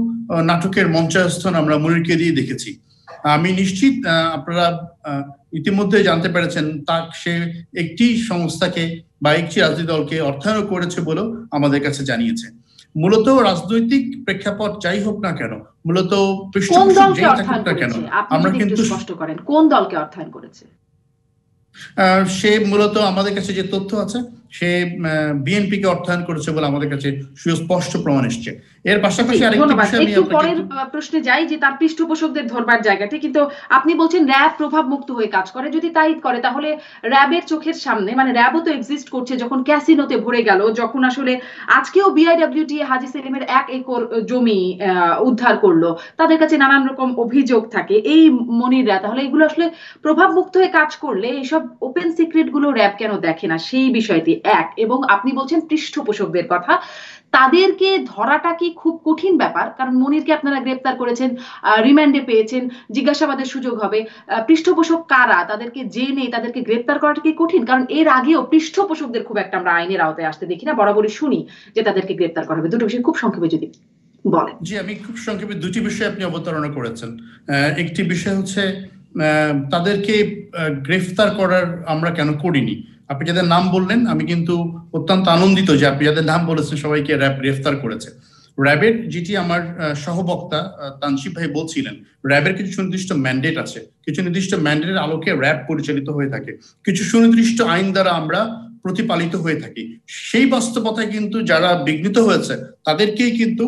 নাটকের মঞ্চায়স্থান আমরা মনিরকে দিয়ে দেখেছি। আমি নিশ্চিত আপনারা ইতিমধ্যে জানতে পেরেছেন সে একটি সংস্থাকে বা একটি রাজনৈতিক দলকে অর্থায়ন করেছে বলেও আমাদের কাছে জানিয়েছে। মূলত রাজনৈতিক প্রেক্ষাপট যাই হোক না কেন, মূলত পৃষ্ঠপোষক যেই থাকুক না কেন, আমরা কিন্তু স্পষ্ট করেন কোন দলকে অর্থায়ন করেছে। সে মূলত আমাদের কাছে যে তথ্য আছে সে বিএনপি কে অর্থায়ন করেছে বলে আমাদের কাছে সুস্পষ্ট প্রমাণ এসছে। এর পাশাপাশি আরেকটি বিষয় আমি একটু পরের প্রশ্নে যাই যে তার পৃষ্ঠপোষকদের ধরবার জায়গাটি, কিন্তু আপনি বলছেন র্যাব প্রভাব মুক্ত হয়ে কাজ করে। যদি তাই করে তাহলে র্যাবের চোখের সামনে, মানে র্যাবও তো এক্সিস্ট করছে যখন ক্যাসিনোতে ভরে গেল, যখন আসলে আজকেও বিআইডব্লিউটি হাজী সেলিমের 1 একর জমি উদ্ধার করলো, তাদের কাছে নানান রকম অভিযোগ থাকে এই মনিররা, তাহলে এগুলো আসলে প্রভাব মুক্ত হয়ে কাজ করলে এইসব ওপেন সিক্রেট গুলো র্যাব কেন দেখে না, সেই বিষয়টি এক। এবং আপনি বলছেন পৃষ্ঠপোষকদের কথা, তাদেরকে ধরাটা কি খুব কঠিন ব্যাপার? কারণ মনিরকে আপনারা গ্রেপ্তার করেছেন, রিমান্ডে পেয়েছেন, জিজ্ঞাসাবাদের সুযোগ হবে। পৃষ্ঠপোষক কারা, তাদেরকে জেনে তাদেরকে গ্রেপ্তার করাটা কি কঠিন? কারণ এর আগেও পৃষ্ঠপোষকদের খুব একটা আমরা আইনের আওতায় আসতে দেখি না, বরাবরই শুনি যে তাদেরকে গ্রেপ্তার করা হবে। দুটো বিষয় খুব সংক্ষেপে যদি বলেন। জি, আমি খুব সংক্ষেপে দুটি বিষয় আপনি অবতারণা করেছেন। একটি বিষয় হচ্ছে তাদেরকে গ্রেফতার করার আমরা কেন করিনি। আপনি যাদের নাম বললেন, আমি কিন্তু অত্যন্ত আনন্দিত যে আপনি যাদের নাম বলেছেন সবাইকে র্যাব গ্রেফতার করেছে। র্যাবের যেটি আমার সহবক্তা তানসিব ভাই বলছিলেন, র্যাবের কিছু সুনির্দিষ্ট ম্যান্ডেট আছে, কিছু নির্দিষ্ট ম্যান্ডেটের আলোকে র্যাব পরিচালিত হয়ে থাকে, কিছু সুনির্দিষ্ট আইন দ্বারা আমরা প্রতিপালিত হয়ে থাকি। সেই বাস্তবতায় কিন্তু যারা বিঘ্নিত হয়েছে তাদেরকেই কিন্তু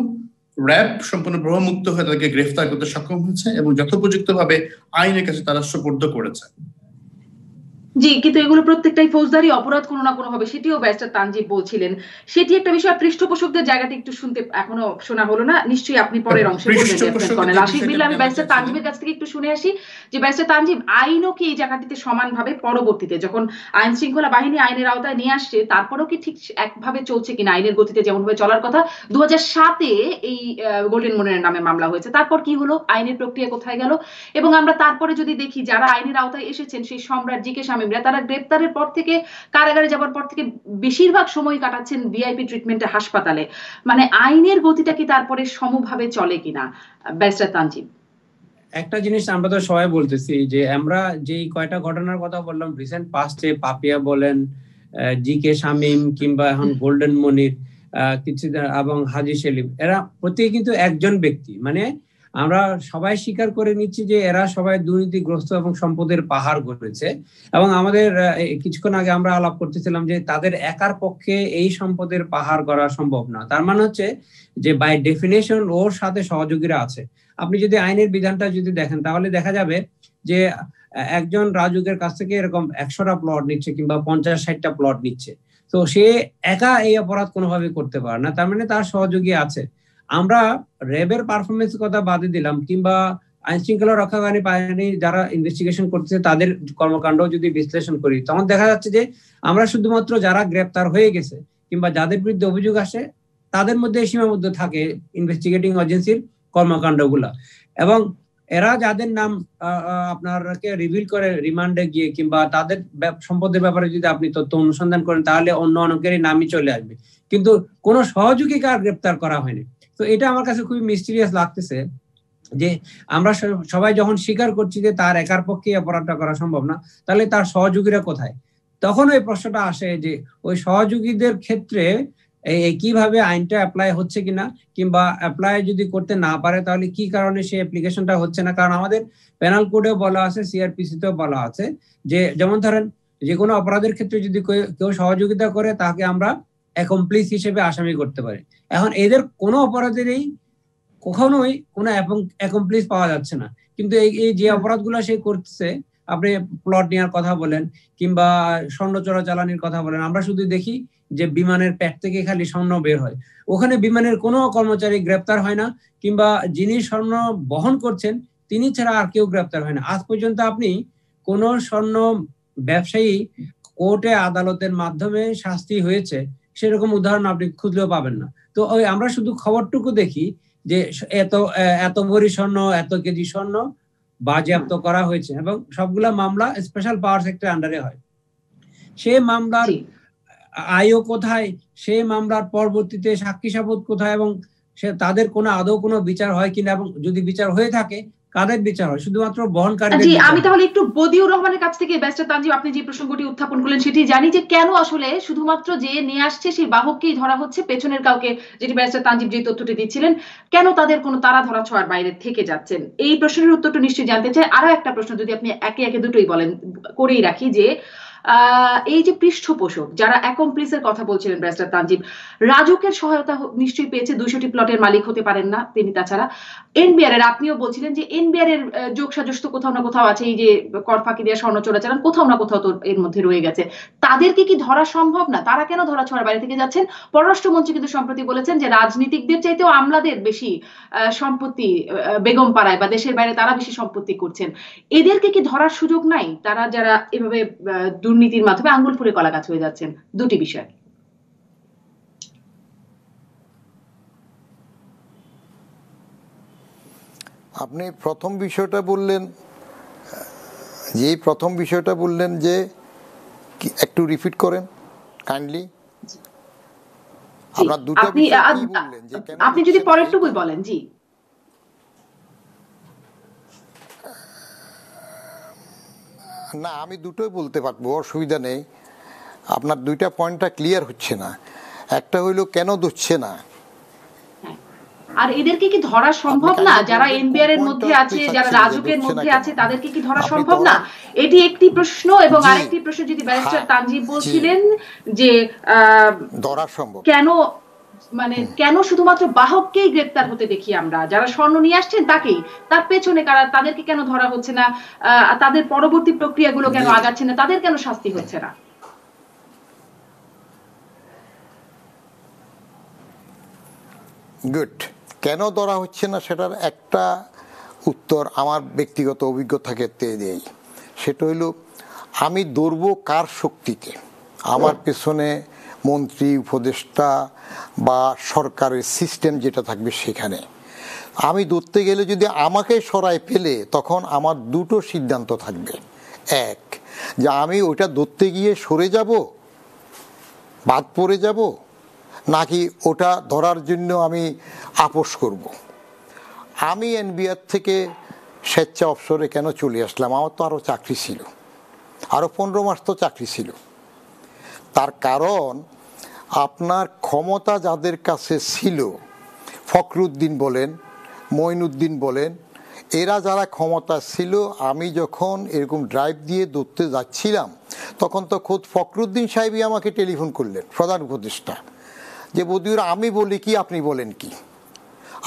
র্যাব সম্পূর্ণ প্রভাবমুক্ত হয়ে তাদেরকে গ্রেফতার করতে সক্ষম হয়েছে এবং যথোপযুক্ত ভাবে আইনের কাছে তারা সুপর্দ করেছে। জি, কিন্তু এগুলো প্রত্যেকটাই ফৌজদারি অপরাধ কোনো না কোনো ভাবে, সেটিও ব্যারিস্টার তানজিব বলছিলেন। সেটি একটা বিষয়। পৃষ্ঠপোষকদের জায়গাটা একটু শুনতে এখনো শোনা হলো না, নিশ্চয়ই আপনি পরের অংশে বলবেন লেফটেন্যান্ট কর্নেল আশিক বিল্লাহ। আমি ব্যারিস্টার তানজিবের কাছ থেকে একটু শুনে আসি যে ব্যারিস্টার তানজিব, আইনও কি এই জায়গাটিতে সমানভাবে পরবর্তীতে যখন আইন শৃঙ্খলা বাহিনী আইনের আওতায় নিয়ে আসছে তারপরেও কি ঠিক একভাবে চলছে কিনা, আইনের গতিতে যেমন ভাবে চলার কথা? 2007-এ এই গোল্ডেন মনিরের নামে মামলা হয়েছে, তারপর কি হলো, আইনের প্রক্রিয়া কোথায় গেল? এবং আমরা তারপরে যদি দেখি যারা আইনের আওতায় এসেছেন সেই সম্রাট জি কে শামীমরা, তারা গ্রেপ্তারের পর থেকে কারাগারে যাবার পর থেকে বেশিরভাগ সময় কাটাচ্ছেন ভিআইপি ট্রিটমেন্টে হাসপাতালে। মানে আইনের গতিটা কি তারপরে সমভাবে চলে কিনা, ব্যারিস্টার তানজিব? একটা জিনিস আমরা তো সবাই বলতেছি যে আমরা যেই কয়টা ঘটনার কথা বললাম রিসেন্ট পাস্টে, পাপিয়া বলেন, জি কে শামীম, কিংবা এখন গোল্ডেন মনির কিছু, এবং হাজি সেলিম, এরা প্রত্যেকে কিন্তু একজন ব্যক্তি। মানে আমরা সবাই স্বীকার করে নিচ্ছি যে এরা সবাই দুর্নীতিগ্রস্ত এবং সম্পদের পাহাড় গড়েছে। এবং আমাদের কিছুক্ষণ আগে আমরা আলাপ করতেছিলাম যে তাদের একার পক্ষে এই সম্পদের পাহাড় গড়া সম্ভব না। তার মানে হচ্ছে যে বাই ডেফিনেশন ওর সাথে সহযোগীরা আছে। আপনি যদি আইনের বিধানটা যদি দেখেন তাহলে দেখা যাবে যে একজন রাজুকের কাছ থেকে এরকম 100টা প্লট নিচ্ছে কিংবা 50-60টা প্লট নিচ্ছে, তো সে একা এই অপরাধ কোনোভাবে করতে পারে না, তার মানে তার সহযোগী আছে। আমরা র্যাবের পারফরমেন্স কথা বাদে দিলাম, কিংবা আইন শৃঙ্খলা রক্ষাকারী বাহিনী যারা ইনভেস্টিগেশন করতেছে তাদের কর্মকাণ্ড যদি বিশ্লেষণ করি, তখন দেখা যাচ্ছে যে আমরা শুধুমাত্র যারা গ্রেপ্তার হয়ে গেছে কিংবা যাদের বিরুদ্ধে অভিযোগ আসে তাদের মধ্যে সীমাবদ্ধ থাকে ইনভেস্টিগেটিং এজেন্সির কর্মকাণ্ডগুলা। এবং এরা যাদের নাম আপনারকে রিভিল করে রিমান্ডে গিয়ে কিংবা তাদের সম্পদের ব্যাপারে যদি আপনি তথ্য অনুসন্ধান করেন তাহলে অন্য অনেকেরই নামই চলে আসবে, কিন্তু কোনো সহযোগীকে আর গ্রেপ্তার করা হয়নি। তো এটা আমার কাছে খুবই মিস্টিরিয়াস লাগতেছে যে আমরা সবাই যখন স্বীকার করছি যে তার একার পক্ষে অপরাধটা করা সম্ভব না, তাহলে তার সহযোগীরা কোথায়? তখন ওই প্রশ্নটা আসে যে ওই সহযোগীদের ক্ষেত্রে কিভাবে আইনটা অ্যাপ্লাই হচ্ছে কিনা, কিংবা অ্যাপ্লাই যদি করতে না পারে তাহলে কি কারণে সেই অ্যাপ্লিকেশনটা হচ্ছে না। কারণ আমাদের পেনাল কোডেও বলা আছে, সিআরপিসিতেও বলা আছে যে যেমন ধরেন যে কোনো অপরাধের ক্ষেত্রে যদি কেউ সহযোগিতা করে তাকে আমরা অ্যাকমপ্লিস হিসেবে আসামি করতে পারি। এখন এদের কোনো অপরাধেরই কখনোই কোনো অ্যাকমপ্লিস পাওয়া যাচ্ছে না, কিন্তু এই যে অপরাধগুলো সে করতেছে, আপনি প্লট নেওয়ার কথা বলেন কিংবা স্বর্ণ চোরাচালানির কথা বলেন, আমরা শুধু দেখি যে বিমানের প্যাট থেকে খালি স্বর্ণ বের হয়, ওখানে বিমানের কোনো কর্মচারী গ্রেপ্তার হয় না, কিংবা যিনি স্বর্ণ বহন করছেন তিনি ছাড়া আর কেউ গ্রেপ্তার হয় না। আজ পর্যন্ত আপনি কোন স্বর্ণ ব্যবসায়ী কোর্টে আদালতের মাধ্যমে শাস্তি হয়েছে সেরকম উদাহরণ আপনি খুঁজলেও পাবেন না। তো ওই আমরা শুধু খবরটুকু দেখি যে এত ভরি স্বর্ণ, এত কেজি স্বর্ণ বাজেয়াপ্ত করা হয়েছে, এবং সবগুলা মামলা স্পেশাল পাওয়ার সেক্টরের আন্ডারে হয়। সে মামলার আয়ও কোথায়, সেই মামলার পরবর্তীতে সাক্ষী সাবত কোথায়, এবং তাদের কোনো আদৌ কোনো বিচার হয় কিনা, এবং যদি বিচার হয়ে থাকে কাদের বিচার হয়? শুধুমাত্র বহনকারীদের। জি, আমি তাহলে একটু বদিউর রহমানের কাছ থেকে ব্যারিস্টার তানজিব আপনি যে প্রসঙ্গটি উত্থাপন করলেন সেটি জানি যে কেন আসলে শুধুমাত্র যে নিয়ে আসছে সেই বাহককেই ধরা হচ্ছে, পেছনের কাউকে, যেটি ব্যারিস্টার তানজিব যে তথ্যটি দিচ্ছিলেন, কেন তাদের কোনো তারা ধরা ছোঁয়ার বাইরে থেকে যাচ্ছেন? এই প্রশ্নের উত্তরটা নিশ্চয়ই জানতে চাই। আরো একটা প্রশ্ন যদি আপনি একে একে দুটোই বলেন, করেই রাখি যে এই যে পৃষ্ঠপোষক যারা অ্যাকমপ্লিসের কথা বলছিলেন ব্যারিস্টার তানজিব, রাজুকের সহায়তা নিশ্চয়ই পেয়েছে, 200টি প্লটের মালিক হতে পারেন না তিনি। তাছাড়া এনবিআর এর, আপনিও বলছিলেন যে এনবিআর এর যোগ সাজস্ত কোথাও না কোথাও আছে, এই যে কর ফাঁকি দেওয়া, স্বর্ণ চোরাচালান কোথাও না কোথাও তো এর মধ্যে রয়ে গেছে। তাদেরকে কি ধরা সম্ভব না? তারা কেন ধরা ছোঁয়ার বাইরে থেকে যাচ্ছেন? পররাষ্ট্রমন্ত্রী কিন্তু সম্প্রতি বলেছেন যে রাজনীতিকদের চাইতেও আমলাদের বেশি সম্পত্তি বেগম পাড়ায় বা দেশের বাইরে তারা বেশি সম্পত্তি করছেন। এদেরকে কি ধরার সুযোগ নাই? তারা যারা এভাবে দুর্নীতির মাধ্যমে আঙ্গুল ফুলে কলা গাছ হয়ে যাচ্ছেন। দুটি বিষয়। আপনি প্রথম বিষয়টা বললেন যে একটু রিপিট করেন কাইন্ডলি। আপনার দুটো বিষয় কি বললেন যে কেন আপনি যদি পরেরটুকুই বলেন। জি, না, আমি দুটোই বলতে পারবো, অসুবিধা নেই। আপনার দুইটা পয়েন্টটা ক্লিয়ার হচ্ছে না। একটা হইলো কেন দিচ্ছে না, আর এদেরকে কি ধরা সম্ভব না? যারা এনবিআর এর মধ্যে আছে, যারা রাজুকের মধ্যে আছে, তাদেরকে কি ধরা সম্ভব না? এটি একটি প্রশ্ন। এবং আরেকটি প্রশ্ন, যদি ব্যারিস্টার তানজিব বলছিলেন যে ধরা সম্ভব কেন, মানে কেন শুধুমাত্র বাহককেই গ্রেপ্তার হতে দেখি আমরা, যারা স্বর্ণ নিয়ে আসছেন তাকেই, তার পেছনে কারা, তাদেরকে কেন ধরা হচ্ছে না, তাদের পরবর্তী প্রক্রিয়াগুলো কেন আগাচ্ছে না, তাদের কেন শাস্তি হচ্ছে না? গুড। কেন ধরা হচ্ছে না সেটার একটা উত্তর আমার ব্যক্তিগত অভিজ্ঞতা ক্ষেত্রে দেই। সেটা হইল, আমি ধরব কার শক্তিতে? আমার পেছনে মন্ত্রী, উপদেষ্টা বা সরকারের সিস্টেম যেটা থাকবে সেখানে আমি ধরতে গেলে যদি আমাকে সরায় ফেলে, তখন আমার দুটো সিদ্ধান্ত থাকবে। এক, যে আমি ওইটা ধরতে গিয়ে সরে যাব, বাদ পড়ে যাব, নাকি ওটা ধরার জন্য আমি আপোষ করব। আমি এনবিআর থেকে স্বেচ্ছা অবসরে কেন চলে আসলাম? আমার তো আরও চাকরি ছিল, আরও 15 মাস তো চাকরি ছিল। তার কারণ আপনার ক্ষমতা যাদের কাছে ছিল, ফখরুদ্দিন বলেন, মঈনুদ্দিন বলেন, এরা যারা ক্ষমতা ছিল, আমি যখন এরকম ড্রাইভ দিয়ে ধরতে যাচ্ছিলাম, তখন তো খোদ ফখরুদ্দিন সাহেবই আমাকে টেলিফোন করলেন, প্রধান উপদেষ্টা, যে বদিউর আমি বলি কি আপনি বলেন কি?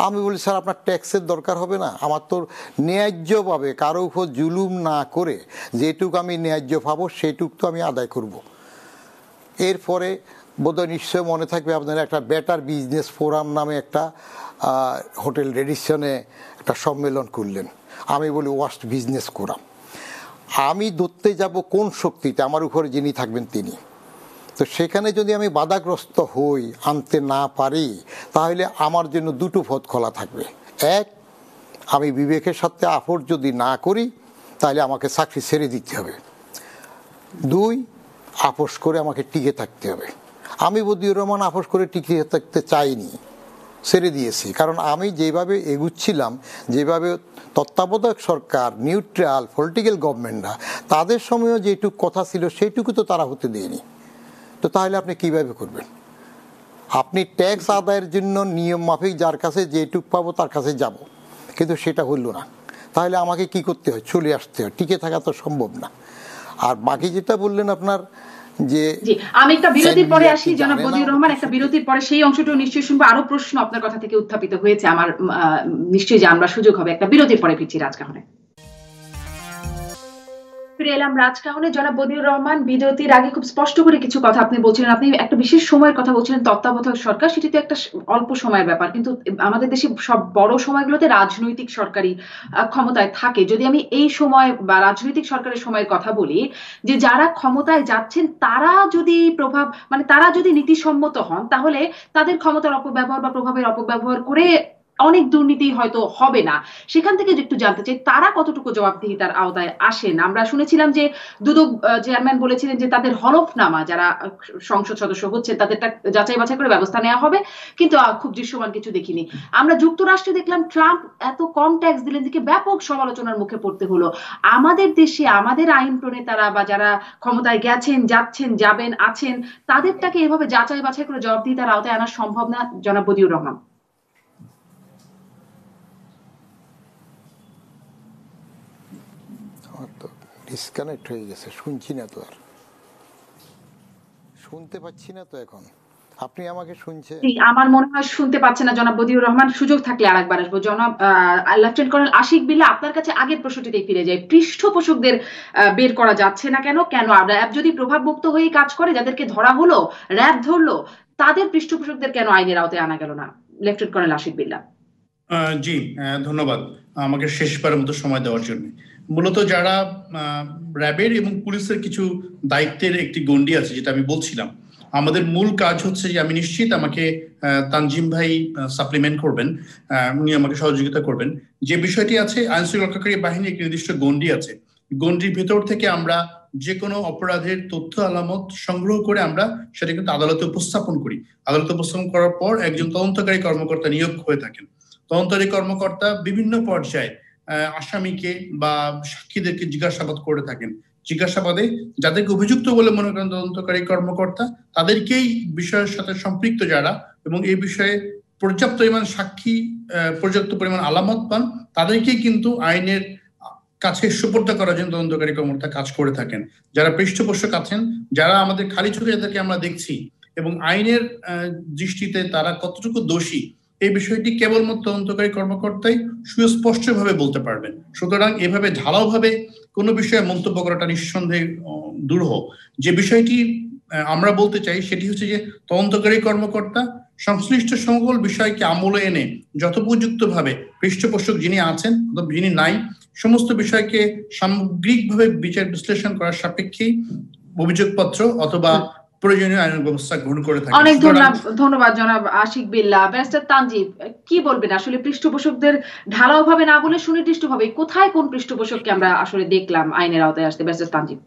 আমি বলি, স্যার আপনার ট্যাক্সের দরকার হবে না, আমার তো ন্যায্যভাবে কারো উপর জুলুম না করে যেটুকু আমি ন্যায্য পাবো সেটুকু তো আমি আদায় করব। এরপরে বোধহয় নিশ্চয় মনে থাকবে আপনারা, একটা বেটার বিজনেস ফোরাম নামে একটা হোটেল রেডিসনে একটা সম্মেলন করলেন। আমি বলি ওয়াস্ট বিজনেস ফোরাম। আমি ধরতে যাব কোন শক্তিতে? আমার উপরে যিনি থাকবেন তিনি। তো সেখানে যদি আমি বাধাগ্রস্ত হই, আনতে না পারি, তাহলে আমার জন্য দুটো পথ খোলা থাকবে। এক, আমি বিবেকের সাথে আপোষ যদি না করি, তাহলে আমাকে চাকরি ছেড়ে দিতে হবে। দুই, আপোষ করে আমাকে টিকে থাকতে হবে। আমি বদিউর রহমান আপোষ করে টিকে থাকতে চাইনি, ছেড়ে দিয়েছি। কারণ আমি যেভাবে এগুচ্ছিলাম, যেভাবে তত্ত্বাবধায়ক সরকার, নিউট্রাল পলিটিক্যাল গভর্নমেন্টরা, তাদের সময়ও যেটুকু কথা ছিল সেইটুকু তো তারা হতে দেয়নি। তো তাহলে আপনি কিভাবে করবেন? আপনি ট্যাক্স আদায়ের জন্য নিয়ম মাফিক যার কাছে যেটুক পাবো তার কাছে যাব, কিন্তু সেটা হইল না। তাহলে আমাকে কি করতে হয়? চলে আসতে হয়, টিকে থাকা তো সম্ভব না। আর বাকি যেটা বললেন আপনার, যে আমি একটা বিরতির পরে আসি জনাব বদিউর রহমান, একটা বিরতির পরে সেই অংশটাও নিশ্চয়ই শুনবো। আরো প্রশ্ন আপনার কথা থেকে উত্থাপিত হয়েছে আমার, নিশ্চয়ই জানবার সুযোগ হবে। একটা বিরতির পরে ফিরছি রাজকাহনে। ফিরে এলাম রাজকাহনে। জনাব বদিউর রহমান, বিরতির আগে খুব স্পষ্ট করে কিছু কথা আপনি বলছিলেন। আপনি একটা বিশেষ সময়ের কথা বলছিলেন, তত্ত্বাবধায়ক সরকার, সেটি তো একটা অল্প সময়ের ব্যাপার, কিন্তু আমাদের দেশে সব বড় সময়গুলোতে রাজনৈতিক সরকারি ক্ষমতায় থাকে। যদি আমি এই সময় বা রাজনৈতিক সরকারের সময়ের কথা বলি, যে যারা ক্ষমতায় যাচ্ছেন তারা যদি প্রভাব, মানে তারা যদি নীতিসম্মত হন, তাহলে তাদের ক্ষমতার অপব্যবহার বা প্রভাবের অপব্যবহার করে অনেক দুর্নীতি হয়তো হবে না। সেখান থেকে একটু জানতে চাই, তারা কতটুকু জবাবদিহিতার আওতায় আসেন? আমরা শুনেছিলাম যে দুদক চেয়ারম্যান বলেছিলেন যে তাদের হলফনামা, যারা সংসদ সদস্য হচ্ছে তাদেরটা যাচাই বাছাই করে ব্যবস্থা নেওয়া হবে, কিন্তু খুব দৃশ্যমান কিছু দেখিনি। আমরা যুক্তরাষ্ট্রে দেখলাম ট্রাম্প এত কম ট্যাক্স দিলেন যে ব্যাপক সমালোচনার মুখে পড়তে হলো। আমাদের দেশে আমাদের আইন প্রণেতারা বা যারা ক্ষমতায় গেছেন, যাচ্ছেন, যাবেন, আছেন, তাদেরটাকে এভাবে যাচাই বাছাই করে জবাবদিহিতার আওতায় আনা সম্ভব না? জনাব বদিউর রহমান। ডিসকানেক্ট হয়ে গেছে, শুনছি না তো, আর শুনতে পাচ্ছি না তো। এখন আপনি আমাকে শুনছেন? আমার মনে হয় শুনতে পাচ্ছে না জনাব বদিউর রহমান। সুযোগ থাকলে আরেকবার আসবো। জনাব লেফটেন্যান্ট কর্নেল আশিক বিল্লাহ, আপনার কাছে আগের প্রশ্নটিতেই ফিরে যায়। পৃষ্ঠপোষকদের বের করা যাচ্ছে না কেন? কেন র্যাব যদি প্রভাবমুক্ত হয়ে কাজ করে, যাদেরকে ধরা হলো, র্যাব ধরলো, তাদের পৃষ্ঠপোষকদের কেন আইনের আওতায় আনা গেল না? লেফটেন্যান্ট কর্নেল আশিক বিল্লাহ। জি, ধন্যবাদ আমাকে শেষবারের মতো সময় দেওয়ার জন্য। মূলত যারা র্যাবের এবং পুলিশের কিছু দায়িত্বের একটি গণ্ডি আছে, যেটা আমি বলছিলাম, আমাদের মূল কাজ হচ্ছে যে, আমি নিশ্চিত আমাকে তানজিম ভাই সাপ্লিমেন্ট করবেন, উনি আমাকে সহযোগিতা করবেন, যে বিষয়টি আছে আইন শৃঙ্খলাকারী বাহিনীর একটি নির্দিষ্ট গণ্ডি আছে। গণ্ডির ভেতর থেকে আমরা যে কোনো অপরাধের তথ্য আলামত সংগ্রহ করে আমরা সেটা কিন্তু আদালতে উপস্থাপন করি। আদালতে উপস্থাপন করার পর একজন তদন্তকারী কর্মকর্তা নিয়োগ হয়ে থাকেন। তদন্তকারী কর্মকর্তা বিভিন্ন পর্যায়ে আসামিকে বা সাক্ষীদেরকে জিজ্ঞাসাবাদ করে থাকেন। জিজ্ঞাসাবাদে যাদেরকে অভিযুক্ত বলে মনে করেন তদন্তকারী কর্মকর্তা, তাদেরকেই বিষয়ের সাথে সম্পৃক্ত যারা এবং এই বিষয়ে পর্যাপ্ত পরিমাণ সাক্ষী, পর্যাপ্ত পরিমাণ আলামত পান, তাদেরকেই কিন্তু আইনের কাছে সুপর্দ করার জন্য তদন্তকারী কর্মকর্তা কাজ করে থাকেন। যারা পৃষ্ঠপোষক আছেন, যারা আমাদের খালি চোখে যাদেরকে আমরা দেখছি, এবং আইনের দৃষ্টিতে তারা কতটুকু দোষী এই বিষয়টি কেবলমাত্র তদন্তকারী কর্মকর্তাই সুস্পষ্টভাবে বলতে পারবেন। সুতরাং এভাবে ঢালাওভাবে কোনো বিষয়ে মন্তব্য করাটা নিঃসন্দেহে দুরূহ। যে বিষয়টি আমরা বলতে চাই সেটি হচ্ছে যে তদন্তকারী কর্মকর্তা সংশ্লিষ্ট সকল বিষয়কে আমলে এনে যথোপযুক্তভাবে পৃষ্ঠপোষক যিনি আছেন অথবা যিনি নাই সমস্ত বিষয়কে সামগ্রিকভাবে বিচার বিশ্লেষণ করার সাপেক্ষেই অভিযোগপত্র অথবা প্রয়োজনীয় আইন ব্যবস্থা গ্রহণ করে থাকে। অনেক ধন্যবাদ জনাব আশিক বিল্লাহ। ব্যারিস্টার তানজিব, কি বলবেন আসলে পৃষ্ঠপোষকদের ঢালাও ভাবে না বলে সুনির্দিষ্টভাবে কোথায় কোন পৃষ্ঠপোষককে আমরা আসলে দেখলাম আইনের আওতায় আসতে? ব্যারিস্টার তানজিব,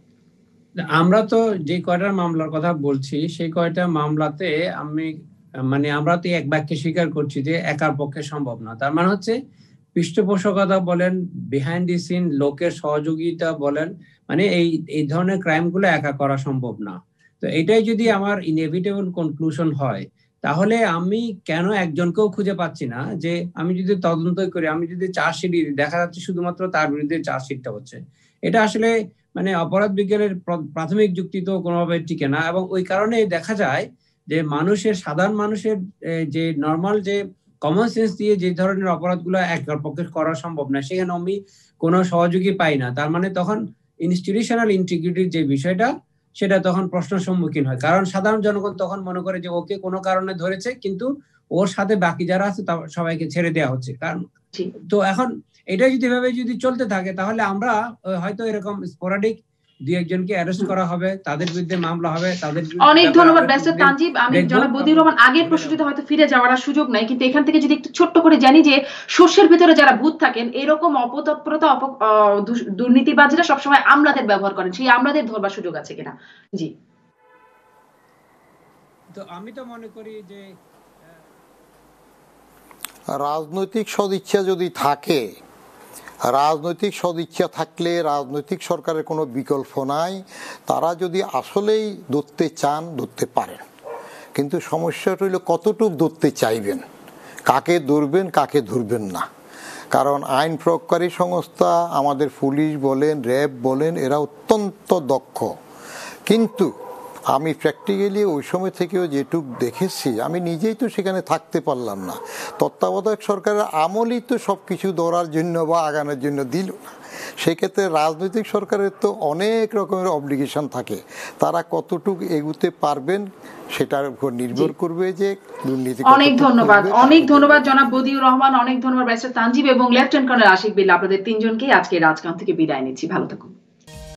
আমরা তো যে কয়টা মামলার কথা বলছি সেই কয়টা মামলাতে আমরা তো এক বাক্যে স্বীকার করছি যে একার পক্ষে সম্ভব না। তার মানে হচ্ছে পৃষ্ঠপোষকতা বলেন, বিহাইন্ড দি সিন লোকের সহযোগিতা বলেন, মানে এই ধরনের ক্রাইম গুলো একা করা সম্ভব না। তো এটাই যদি আমার ইনএভিটেবল কনক্লুশন হয়, তাহলে আমি কেন একজনকেও খুঁজে পাচ্ছি না যে আমি যদি তদন্ত করি, আমি যদি চার্জশিট দেখা যাচ্ছে শুধুমাত্র তার বিরুদ্ধে চার্জশিটটা হচ্ছে। এটা আসলে মানে অপরাধ বিজ্ঞানের প্রাথমিক যুক্তি তো কোনোভাবে টিকে না, এবং ওই কারণে দেখা যায় যে সাধারণ মানুষের যে নর্মাল যে কমন সেন্স দিয়ে যে ধরনের অপরাধগুলো একার পক্ষে করা সম্ভব না, সেখানে আমি কোনো সহযোগী পাই না। তার মানে তখন ইনস্টিটিউশনাল ইন্টিগ্রিটির যে বিষয়টা সেটা তখন প্রশ্নের সম্মুখীন হয়, কারণ সাধারণ জনগণ তখন মনে করে যে ওকে কোনো কারণে ধরেছে কিন্তু ওর সাথে বাকি যারা আছে সবাইকে ছেড়ে দেওয়া হচ্ছে। কারণ তো এখন এটা যদি এভাবে যদি চলতে থাকে তাহলে আমরা হয়তো এরকম স্পোরাডিক দুই একজনকে অ্যারেস্ট করা হবে, তাদের বিরুদ্ধে মামলা হবে, তাদের অনেক ধন্যবাদ ব্যারিস্টার তানজিব। আমি জনাব বদিউর রহমান আগের প্রশ্নটিতে হয়তো ফিরে যাওয়ার সুযোগ নাই, কিন্তু এখান থেকে যদি একটু ছোট্ট করে জানি যে শস্যের ভিতরে যারা ভূত থাকেন এরকম অপতৎপরতা দুর্নীতিবাজরা সবসময় আমলাদের ব্যবহার করেন, সেই আমলাদের ধরবার সুযোগ আছে কিনা? জি, তো আমি তো মনে করি যে রাজনৈতিক সদিচ্ছা যদি থাকে, রাজনৈতিক সদিচ্ছা থাকলে রাজনৈতিক সরকারের কোনো বিকল্প নাই। তারা যদি আসলেই ধরতে চান ধরতে পারেন, কিন্তু সমস্যাটা হইল কতটুক ধরতে চাইবেন, কাকে ধরবেন কাকে ধরবেন না। কারণ আইন প্রয়োগকারী সংস্থা আমাদের পুলিশ বলেন, র্যাব বলেন, এরা অত্যন্ত দক্ষ, কিন্তু আমি প্র্যাকটিক্যালি ওই সময় থেকেও যেটুক দেখেছি, আমি নিজেই তো সেখানে থাকতে পারলাম না। তত্ত্বাবধায়ক সরকারের আমলই তো সব কিছু ধরার জন্য বা আগানোর জন্য দিল না। সেক্ষেত্রে রাজনৈতিক সরকারের তো অনেক রকমের অব্লিগেশন থাকে, তারা কতটুকু এগুতে পারবেন সেটার উপর নির্ভর করবে যে দুর্নীতি। অনেক ধন্যবাদ জনাব বদিউর রহমান, অনেক ধন্যবাদ ব্যারিস্টার তানজিব এবং লেফটেন্যান্ট কর্নেল আশিক বিল্লাহ। আপনাদের তিনজনকেই আজকে রাজকান থেকে বিদায় নিচ্ছি। ভালো থাকুন।